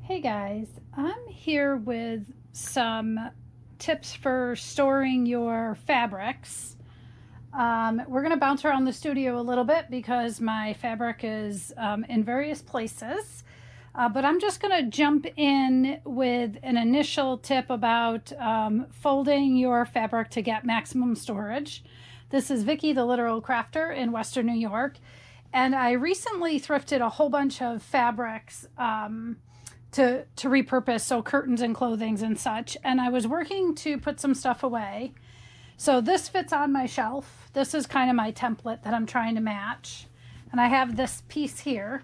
Hey guys, I'm here with some tips for storing your fabrics. We're going to bounce around the studio a little bit because my fabric is in various places. But I'm just going to jump in with an initial tip about folding your fabric to get maximum storage. This is Vicki, the Literal Crafter in Western New York. And I recently thrifted a whole bunch of fabrics to repurpose, so curtains and clothings and such. And I was working to put some stuff away. So this fits on my shelf. This is kind of my template that I'm trying to match. And I have this piece here.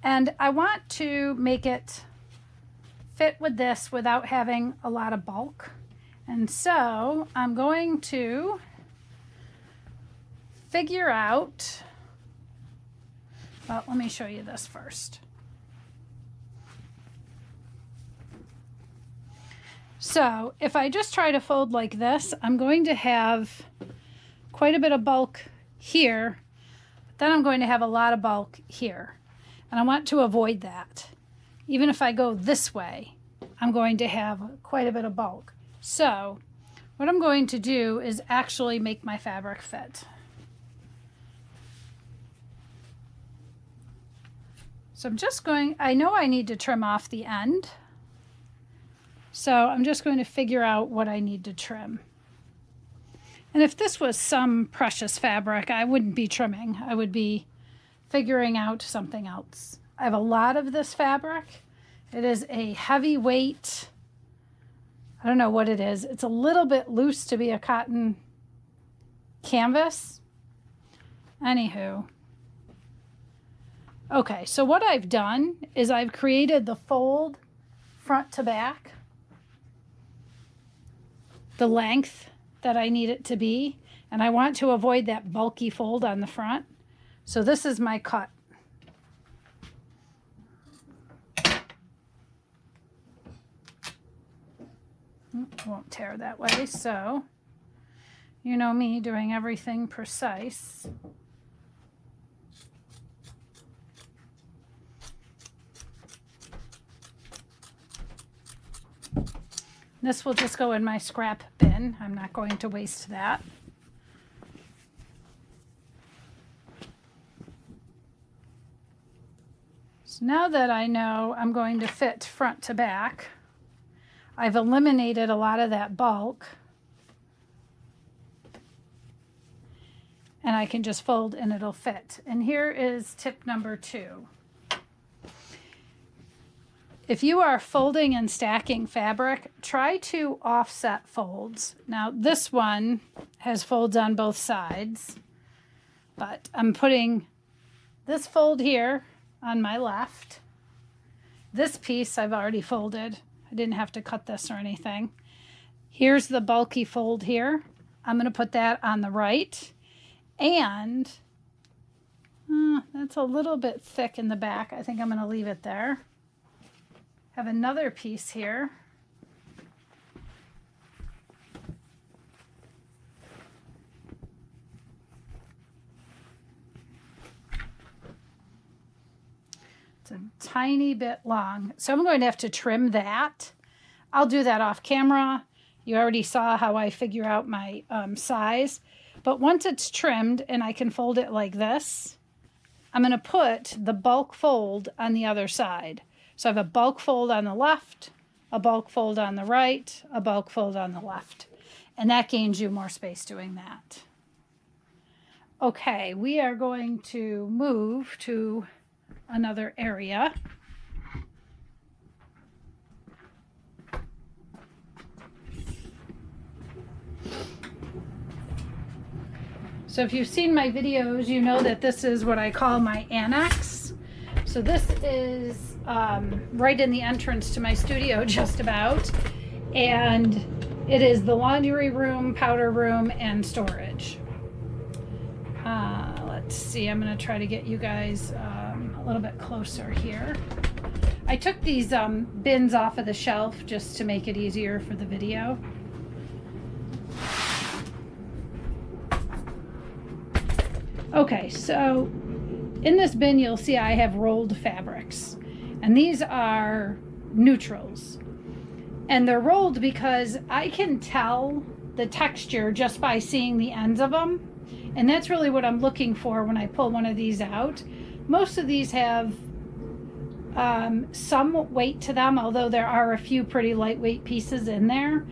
And I want to make it fit with this without having a lot of bulk. And so I'm going to figure out, well, let me show you this first. So if I just try to fold like this, I'm going to have quite a bit of bulk here, but then I'm going to have a lot of bulk here. And I want to avoid that. Even if I go this way, I'm going to have quite a bit of bulk. So what I'm going to do is actually make my fabric fit. So I'm just going, I know I need to trim off the end. So I'm just going to figure out what I need to trim. And if this was some precious fabric, I wouldn't be trimming. I would be figuring out something else. I have a lot of this fabric. It is a heavy weight. I don't know what it is. It's a little bit loose to be a cotton canvas. Anywho. Okay, so what I've done is I've created the fold front to back, the length that I need it to be, and I want to avoid that bulky fold on the front. So this is my cut. Won't tear that way, so you know me doing everything precise. This will just go in my scrap bin. I'm not going to waste that. So now that I know I'm going to fit front to back, I've eliminated a lot of that bulk. And I can just fold and it'll fit. And here is tip number 2. If you are folding and stacking fabric, try to offset folds. Now this one has folds on both sides, but I'm putting this fold here on my left. This piece I've already folded. I didn't have to cut this or anything. Here's the bulky fold here. I'm going to put that on the right. And that's a little bit thick in the back. I think I'm going to leave it there. Have another piece here. It's a tiny bit long, so I'm going to have to trim that. I'll do that off camera. You already saw how I figure out my size. But once it's trimmed and I can fold it like this, I'm going to put the bulk fold on the other side. So I have a bulk fold on the left, a bulk fold on the right, a bulk fold on the left. And that gains you more space doing that. Okay, we are going to move to another area. So if you've seen my videos, you know that this is what I call my annex. So this is right in the entrance to my studio, just about. And it is the laundry room, powder room, and storage. Let's see, I'm going to try to get you guys a little bit closer here. I took these bins off of the shelf just to make it easier for the video. Okay, so in this bin you'll see I have rolled fabrics. And these are neutrals. And they're rolled because I can tell the texture just by seeing the ends of them. And that's really what I'm looking for when I pull one of these out. Most of these have some weight to them, although there are a few pretty lightweight pieces in there.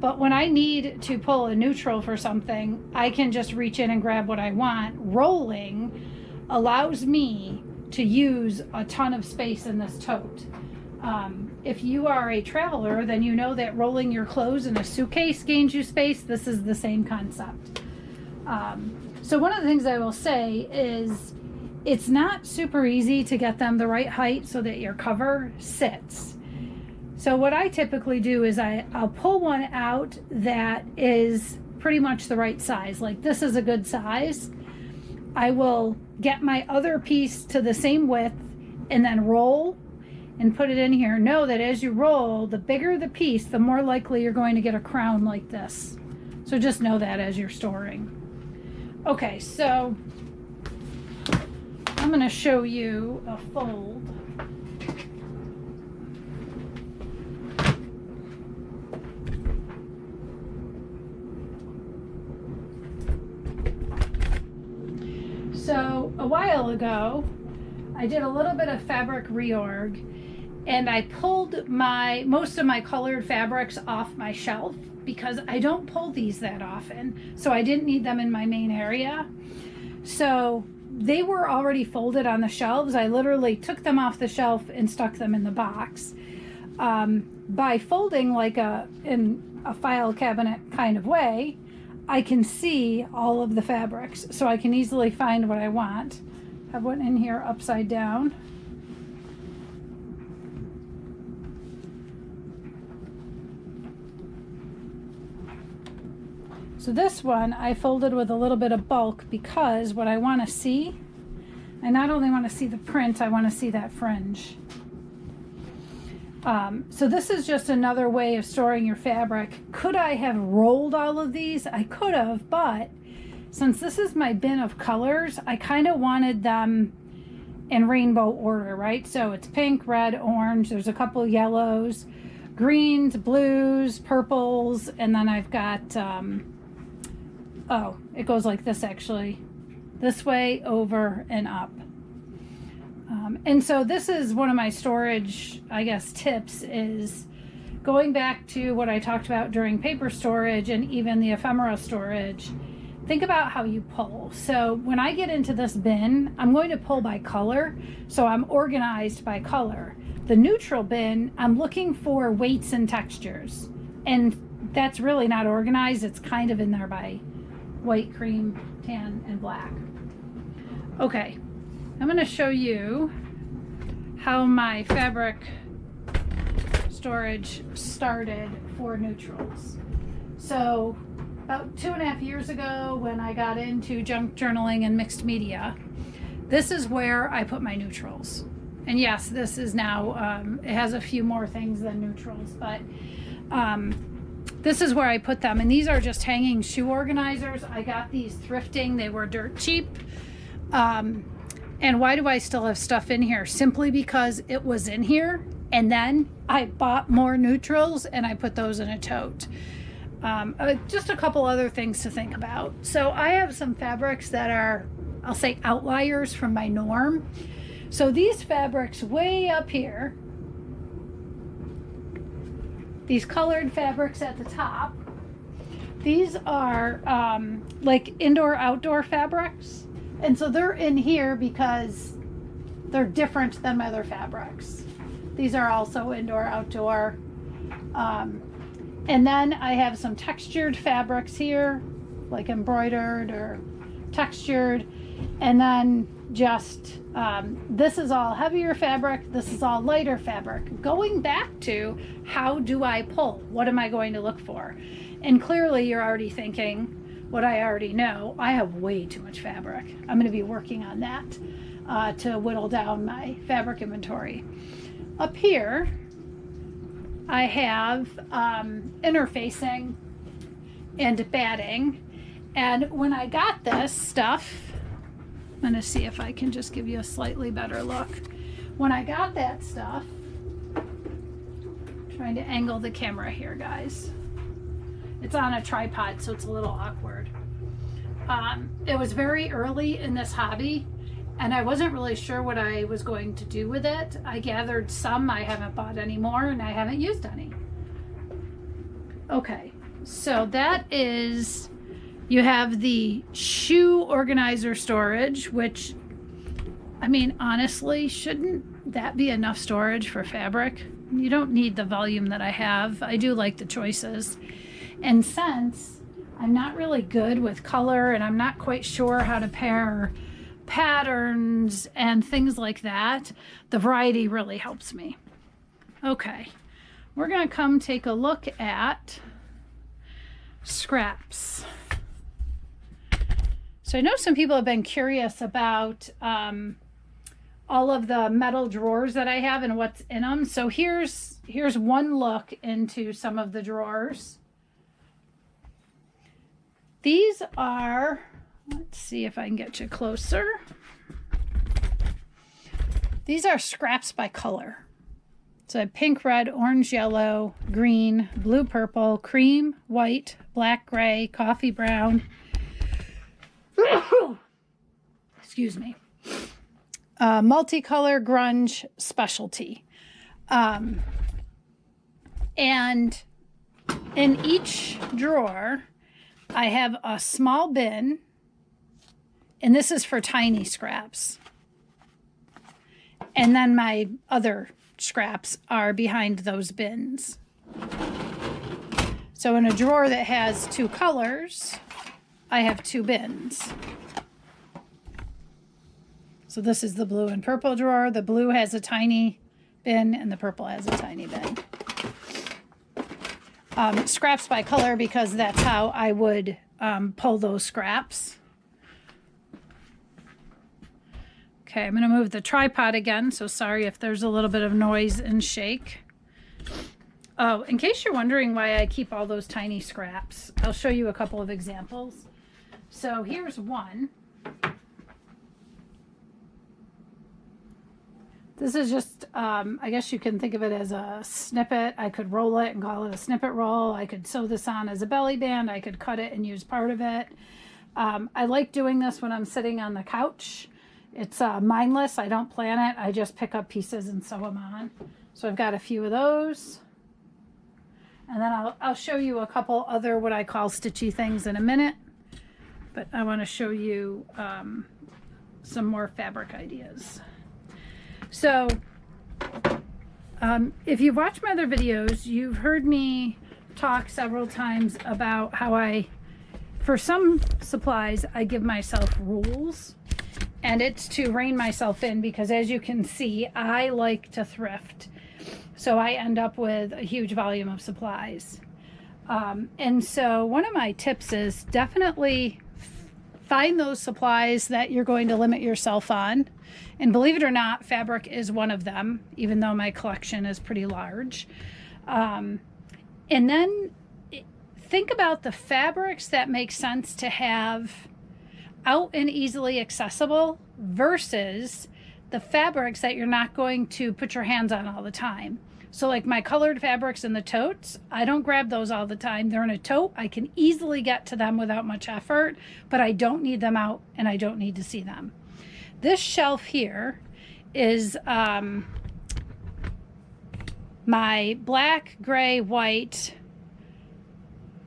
But when I need to pull a neutral for something, I can just reach in and grab what I want. Rolling allows me to use a ton of space in this tote. If you are a traveler, then you know that rolling your clothes in a suitcase gains you space. This is the same concept. So one of the things I will say is it's not super easy to get them the right height so that your cover sits. So what I typically do is I'll pull one out that is pretty much the right size. Like this is a good size. I will get my other piece to the same width and then roll and put it in here. Know that as you roll, the bigger the piece, the more likely you're going to get a crown like this. So just know that as you're storing. Okay, so I'm going to show you a fold. So a while ago, I did a little bit of fabric reorg, and I pulled most of my colored fabrics off my shelf because I don't pull these that often, so I didn't need them in my main area. So they were already folded on the shelves. I literally took them off the shelf and stuck them in the box. By folding like in a file cabinet kind of way, I can see all of the fabrics, so I can easily find what I want. I have one in here upside down. So this one I folded with a little bit of bulk because what I want to see, I not only want to see the print, I want to see that fringe. So this is just another way of storing your fabric. Could I have rolled all of these? I could have, but since this is my bin of colors, I kind of wanted them in rainbow order, right? So it's pink, red, orange, there's a couple yellows, greens, blues, purples, and then I've got, oh, it goes like this actually. This way, over, and up. And so this is one of my storage, I guess, tips is going back to what I talked about during paper storage and even the ephemera storage. Think about how you pull. So when I get into this bin, I'm going to pull by color. So I'm organized by color. The neutral bin, I'm looking for weights and textures. And that's really not organized. It's kind of in there by white, cream, tan, and black. Okay, I'm going to show you how my fabric storage started for neutrals. So about 2.5 years ago when I got into junk journaling and mixed media, this is where I put my neutrals. And yes, this is now, it has a few more things than neutrals, but this is where I put them. And these are just hanging shoe organizers. I got these thrifting. They were dirt cheap. And why do I still have stuff in here? Simply because it was in here. And then I bought more neutrals and I put those in a tote. Just a couple other things to think about. So I have some fabrics that are, I'll say, outliers from my norm. So these fabrics way up here, these colored fabrics at the top, these are like indoor-outdoor fabrics. And so they're in here because they're different than my other fabrics. These are also indoor-outdoor. And then I have some textured fabrics here, like embroidered or textured. And then just, this is all heavier fabric. This is all lighter fabric. Going back to how do I pull? What am I going to look for? And clearly you're already thinking what I already know. I have way too much fabric. I'm going to be working on that to whittle down my fabric inventory. Up here, I have interfacing and batting. And when I got this stuff, I'm going to see if I can just give you a slightly better look. when I got that stuff, trying to angle the camera here, guys. It's on a tripod, so it's a little awkward. It was very early in this hobby, and I wasn't really sure what I was going to do with it. I gathered some, I haven't bought any more, and I haven't used any. Okay, so that is, you have the shoe organizer storage, which, I mean, honestly, shouldn't that be enough storage for fabric? You don't need the volume that I have. I do like the choices. And since I'm not really good with color and I'm not quite sure how to pair patterns and things like that, the variety really helps me. Okay, we're gonna come take a look at scraps. So I know some people have been curious about all of the metal drawers that I have and what's in them. So here's one look into some of the drawers. These are, let's see if I can get you closer. These are scraps by color. So I have pink, red, orange, yellow, green, blue, purple, cream, white, black, gray, coffee brown. Excuse me. Multicolor, grunge, specialty. And in each drawer, I have a small bin, and this is for tiny scraps. And then my other scraps are behind those bins. So in a drawer that has two colors, I have two bins. So this is the blue and purple drawer. The blue has a tiny bin and the purple has a tiny bin. Scraps by color, because that's how I would pull those scraps. Okay, I'm going to move the tripod again, so sorry if there's a little bit of noise and shake. Oh, in case you're wondering why I keep all those tiny scraps, I'll show you a couple of examples. So here's one. This is just, I guess you can think of it as a snippet. I could roll it and call it a snippet roll. I could sew this on as a belly band. I could cut it and use part of it. I like doing this when I'm sitting on the couch. It's mindless. I don't plan it. I just pick up pieces and sew them on. So I've got a few of those. And then I'll show you a couple other what I call stitchy things in a minute. But I want to show you some more fabric ideas. So if you've watched my other videos, you've heard me talk several times about how for some supplies, I give myself rules, and it's to rein myself in, because as you can see, I like to thrift. So I end up with a huge volume of supplies. And so one of my tips is definitely find those supplies that you're going to limit yourself on. And believe it or not, fabric is one of them, even though my collection is pretty large. And then think about the fabrics that make sense to have out and easily accessible versus the fabrics that you're not going to put your hands on all the time. So like my colored fabrics in the totes, I don't grab those all the time. They're in a tote. I can easily get to them without much effort, but I don't need them out and I don't need to see them. This shelf here is my black, gray, white,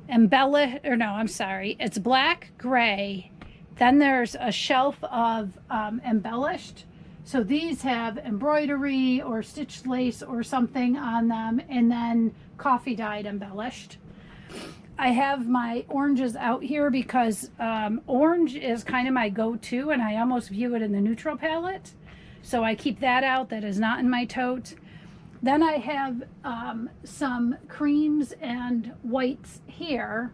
it's black, gray. Then there's a shelf of embellished. So these have embroidery or stitched lace or something on them, and then coffee dyed embellished. I have my oranges out here because orange is kind of my go-to, and I almost view it in the neutral palette. So I keep that out. That is not in my tote. Then I have some creams and whites here.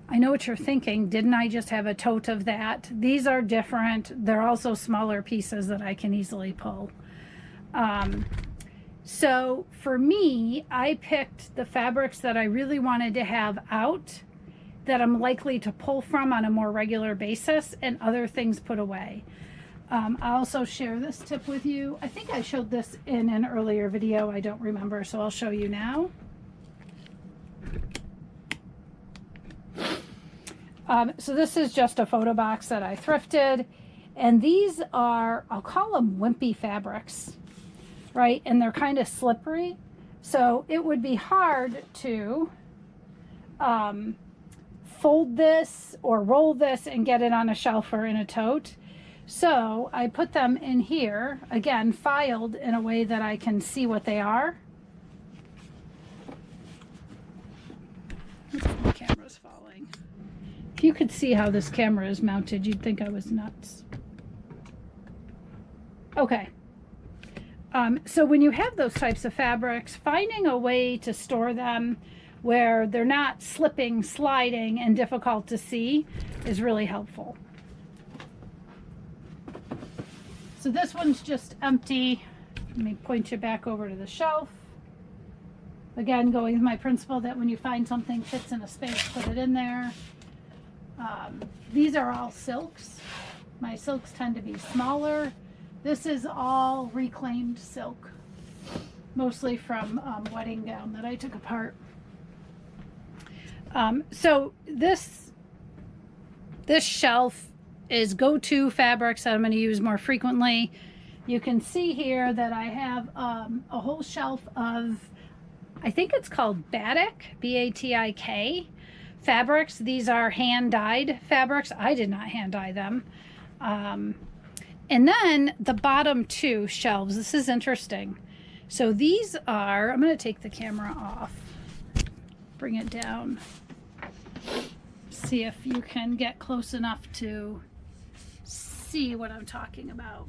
I know what you're thinking. Didn't I just have a tote of that? These are different. They're also smaller pieces that I can easily pull. So for me, I picked the fabrics that I really wanted to have out, that I'm likely to pull from on a more regular basis, and other things put away. I'll also share this tip with you. I think I showed this in an earlier video. I don't remember, so I'll show you now. So this is just a photo box that I thrifted. And these are, I'll call them wimpy fabrics, right? And they're kind of slippery. So it would be hard to fold this or roll this and get it on a shelf or in a tote. So I put them in here, again, filed in a way that I can see what they are. My camera's falling. If you could see how this camera is mounted, you'd think I was nuts. Okay. So when you have those types of fabrics, finding a way to store them where they're not slipping, sliding, and difficult to see is really helpful. So this one's just empty. Let me point you back over to the shelf. Again, going with my principle that when you find something fits in a space, put it in there. These are all silks. My silks tend to be smaller. This is all reclaimed silk, mostly from wedding gown that I took apart. So this shelf is go-to fabrics that I'm going to use more frequently. You can see here that I have a whole shelf of, I think it's called Batik, B-A-T-I-K fabrics. These are hand-dyed fabrics. I did not hand-dye them. And then the bottom two shelves, this is interesting. So these are, I'm going to take the camera off, bring it down, see if you can get close enough to see what I'm talking about.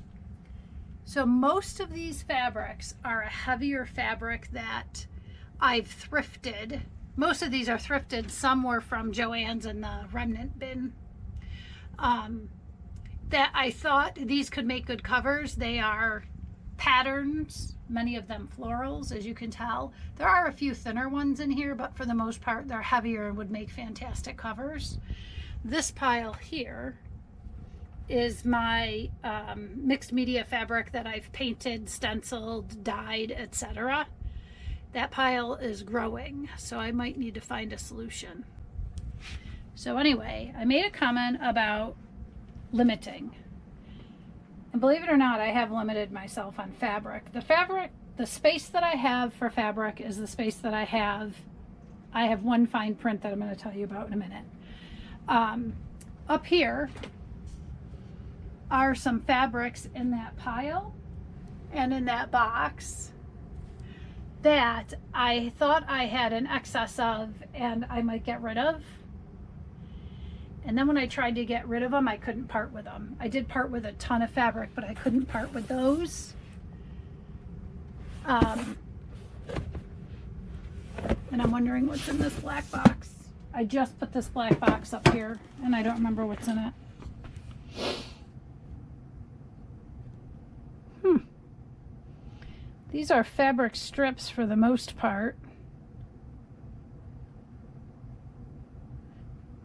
So most of these fabrics are a heavier fabric that I've thrifted. Most of these are thrifted. Some were from Joann's in the remnant bin. That I thought these could make good covers. They are patterns, many of them florals, as you can tell. There are a few thinner ones in here, but for the most part they're heavier and would make fantastic covers. This pile here is my mixed media fabric that I've painted, stenciled, dyed, etc. That pile is growing, so I might need to find a solution. So anyway, I made a comment about limiting. And believe it or not, I have limited myself on fabric. The space that I have for fabric is the space that I have. I have one fine print that I'm going to tell you about in a minute. Up here are some fabrics in that pile and in that box that I thought I had an excess of and I might get rid of. And then when I tried to get rid of them, I couldn't part with them. I did part with a ton of fabric, but I couldn't part with those. And I'm wondering what's in this black box. I just put this black box up here and I don't remember what's in it. These are fabric strips for the most part.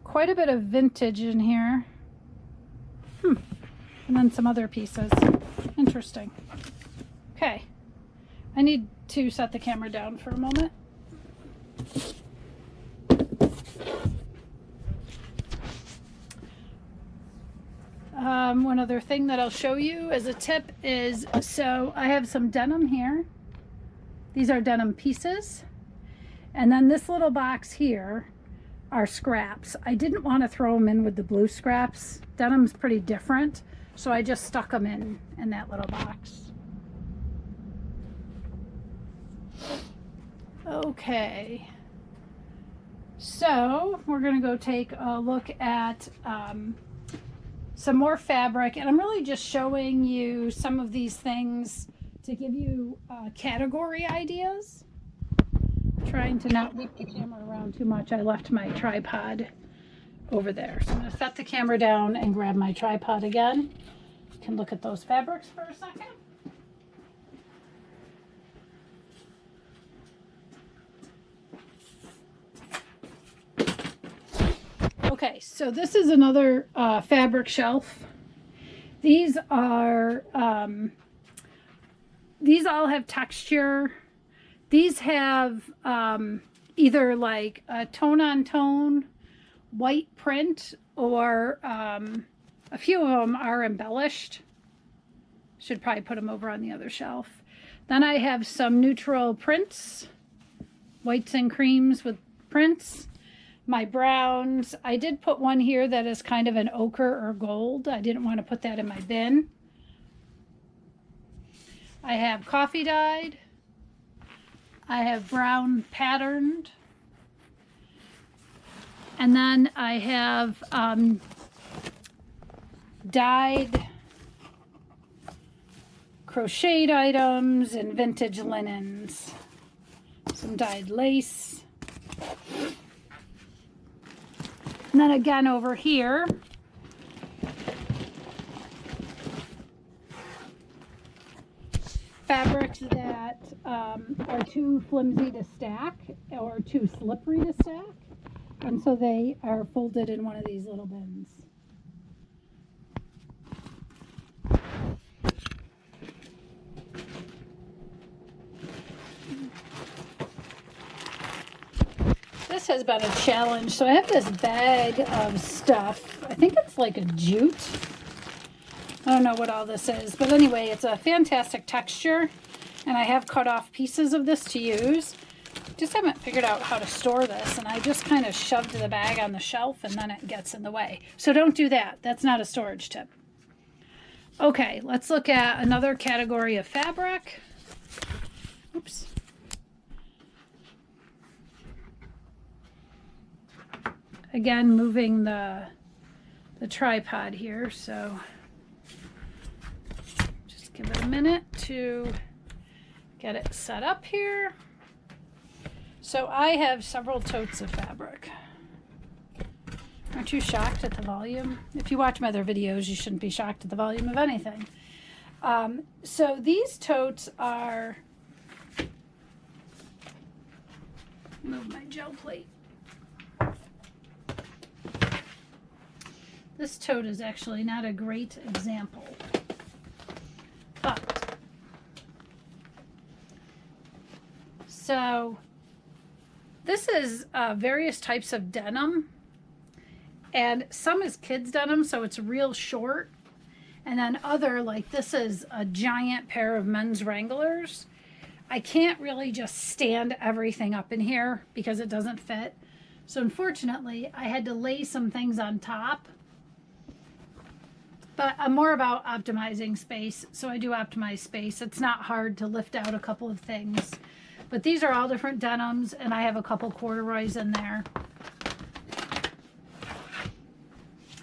Quite a bit of vintage in here. And then some other pieces. Interesting. Okay. I need to set the camera down for a moment. One other thing that I'll show you as a tip is, so I have some denim here. These are denim pieces. And then this little box here are scraps. I didn't want to throw them in with the blue scraps. Denim's pretty different, so I just stuck them in that little box. Okay, so we're gonna go take a look at some more fabric, and I'm really just showing you some of these things to give you category ideas. Trying to not leap the camera around too much. I left my tripod over there. So I'm going to set the camera down and grab my tripod again. You can look at those fabrics for a second. Okay, so this is another fabric shelf. These are, these all have texture. These have either like a tone-on-tone white print, or a few of them are embellished. Should probably put them over on the other shelf. Then I have some neutral prints, whites and creams with prints. My browns, I did put one here that is kind of an ochre or gold. I didn't want to put that in my bin. I have coffee dyed. I have brown patterned. And then I have dyed crocheted items and vintage linens. Some dyed lace. And then again over here, fabrics that are too flimsy to stack or too slippery to stack. And so they are folded in one of these little bins. This has been a challenge. So I have this bag of stuff. I think it's like a jute. I don't know what all this is, but anyway, it's a fantastic texture, and I have cut off pieces of this to use. Just haven't figured out how to store this, and I just kind of shoved the bag on the shelf and then it gets in the way. So don't do that. That's not a storage tip. Okay, let's look at another category of fabric. Oops. Again, moving the tripod here, so just give it a minute to get it set up here. So I have several totes of fabric. Aren't you shocked at the volume? If you watch my other videos, you shouldn't be shocked at the volume of anything. So these totes are, move my gel plate. This tote is actually not a great example, but so this is various types of denim, and some is kids denim, so it's real short, and then other, like this is a giant pair of men's Wranglers. I can't really just stand everything up in here because it doesn't fit, so unfortunately I had to lay some things on top. But I'm more about optimizing space, so I do optimize space. It's not hard to lift out a couple of things. But these are all different denims, and I have a couple corduroys in there.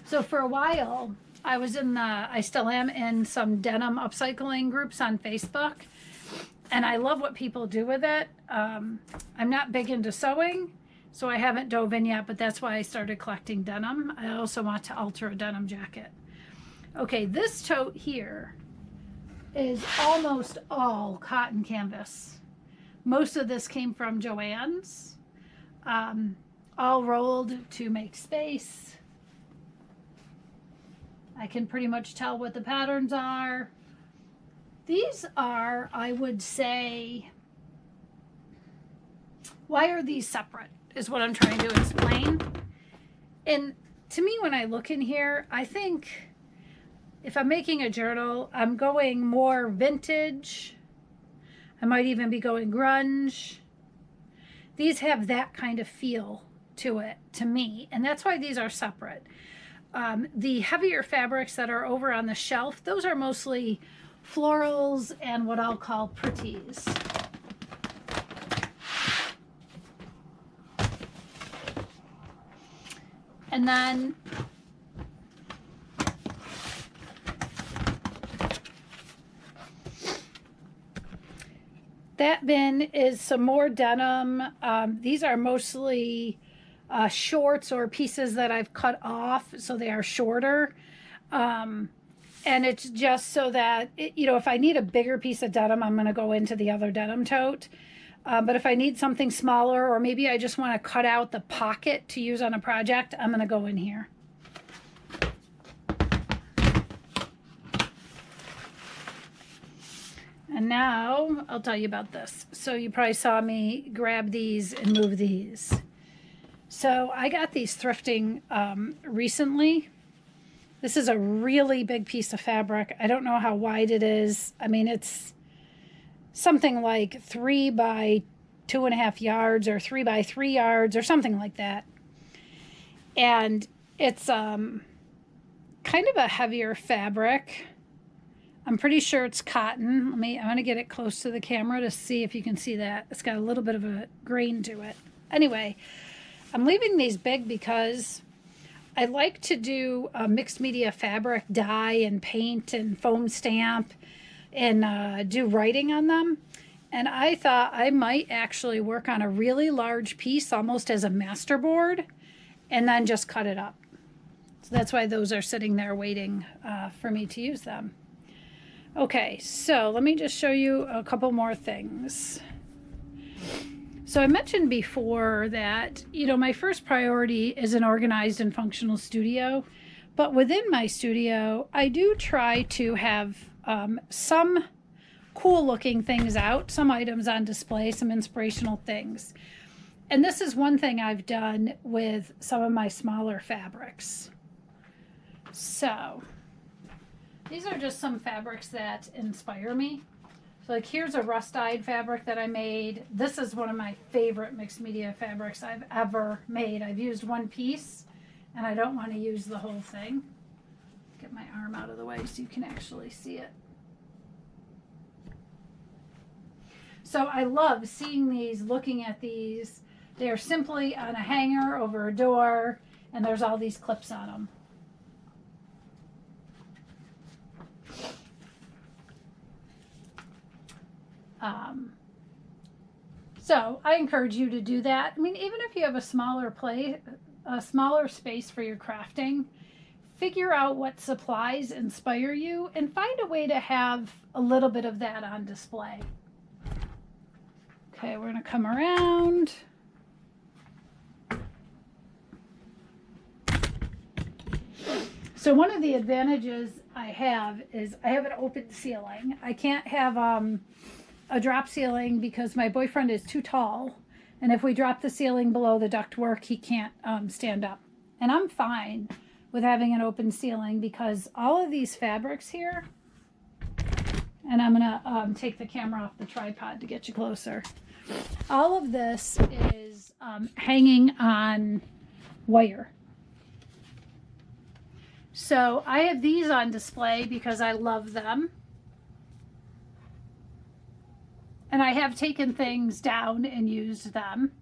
So for a while, I still am in some denim upcycling groups on Facebook, and I love what people do with it. I'm not big into sewing, so I haven't dove in yet, but that's why I started collecting denim. I also want to alter a denim jacket. Okay, this tote here is almost all cotton canvas. Most of this came from Joann's, all rolled to make space. I can pretty much tell what the patterns are. These are, I would say, why are these separate is what I'm trying to explain. And to me, when I look in here, I think if I'm making a journal, I'm going more vintage. I might even be going grunge. These have that kind of feel to it, to me, and that's why these are separate. The heavier fabrics that are over on the shelf, those are mostly florals and what I'll call pretties. And then that bin is some more denim. These are mostly shorts or pieces that I've cut off, so they are shorter. And it's just so that, if I need a bigger piece of denim, I'm going to go into the other denim tote. But if I need something smaller, or maybe I just want to cut out the pocket to use on a project, I'm going to go in here. And now I'll tell you about this. So you probably saw me grab these and move these. So I got these thrifting recently. This is a really big piece of fabric. I don't know how wide it is. I mean, it's something like 3 by 2.5 yards or 3 by 3 yards or something like that. And it's kind of a heavier fabric. I'm pretty sure it's cotton. I'm going to get it close to the camera to see if you can see that. It's got a little bit of a grain to it. Anyway, I'm leaving these big because I like to do a mixed media fabric dye and paint and foam stamp and do writing on them. And I thought I might actually work on a really large piece almost as a masterboard and then just cut it up. So that's why those are sitting there waiting for me to use them. Okay, so let me just show you a couple more things. So I mentioned before that, you know, my first priority is an organized and functional studio, but within my studio, I do try to have some cool looking things out, some items on display, some inspirational things. And this is one thing I've done with some of my smaller fabrics. So these are just some fabrics that inspire me. So like here's a rust-dyed fabric that I made. This is one of my favorite mixed media fabrics I've ever made. I've used one piece and I don't want to use the whole thing. Get my arm out of the way so you can actually see it. So I love seeing these, looking at these. They're simply on a hanger over a door and there's all these clips on them. So I encourage you to do that. I mean, even if you have a smaller space for your crafting, figure out what supplies inspire you and find a way to have a little bit of that on display. Okay, we're going to come around. So one of the advantages I have is I have an open ceiling. I can't have a drop ceiling because my boyfriend is too tall, and if we drop the ceiling below the ductwork, he can't stand up. And I'm fine with having an open ceiling because all of these fabrics here, and I'm gonna take the camera off the tripod to get you closer. All of this is hanging on wire. So I have these on display because I love them. And I have taken things down and used them.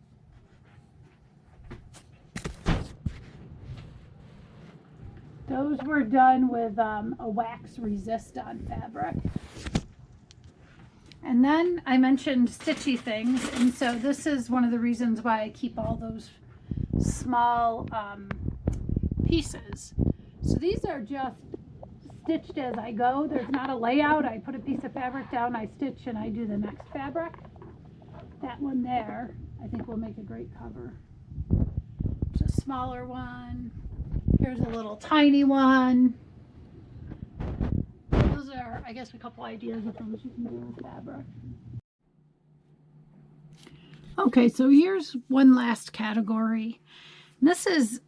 Those were done with a wax resist on fabric. And then I mentioned stitchy things, and so this is one of the reasons why I keep all those small pieces. So these are just stitched as I go. There's not a layout. I put a piece of fabric down, I stitch, and I do the next fabric. That one there, I think will make a great cover. It's a smaller one. Here's a little tiny one. Those are, I guess, a couple ideas of things you can do with fabric. Okay, so here's one last category. This is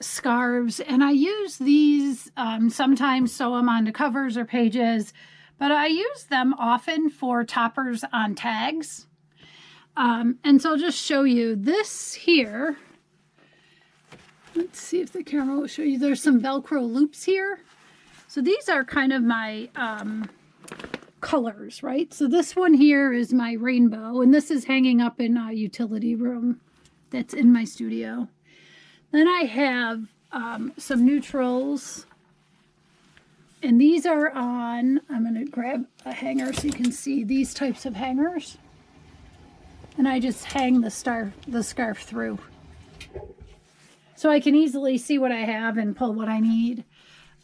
scarves, and I use these sometimes sew them onto covers or pages, but I use them often for toppers on tags. And so I'll just show you this here. Let's see if the camera will show you. There's some Velcro loops here. So these are kind of my colors, right? So this one here is my rainbow, and this is hanging up in a utility room that's in my studio. Then I have some neutrals, and these are on, I'm going to grab a hanger so you can see these types of hangers, and I just hang the scarf through. So I can easily see what I have and pull what I need.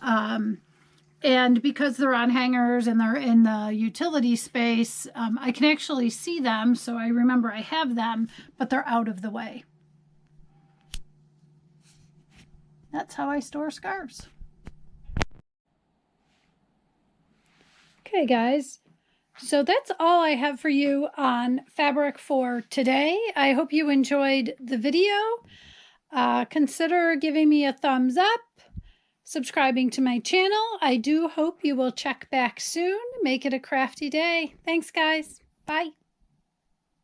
And because they're on hangers and they're in the utility space, I can actually see them, so I remember I have them, but they're out of the way. That's how I store scarves. Okay, guys. So that's all I have for you on fabric for today. I hope you enjoyed the video. Consider giving me a thumbs up, subscribing to my channel. I do hope you will check back soon. Make it a crafty day. Thanks, guys. Bye.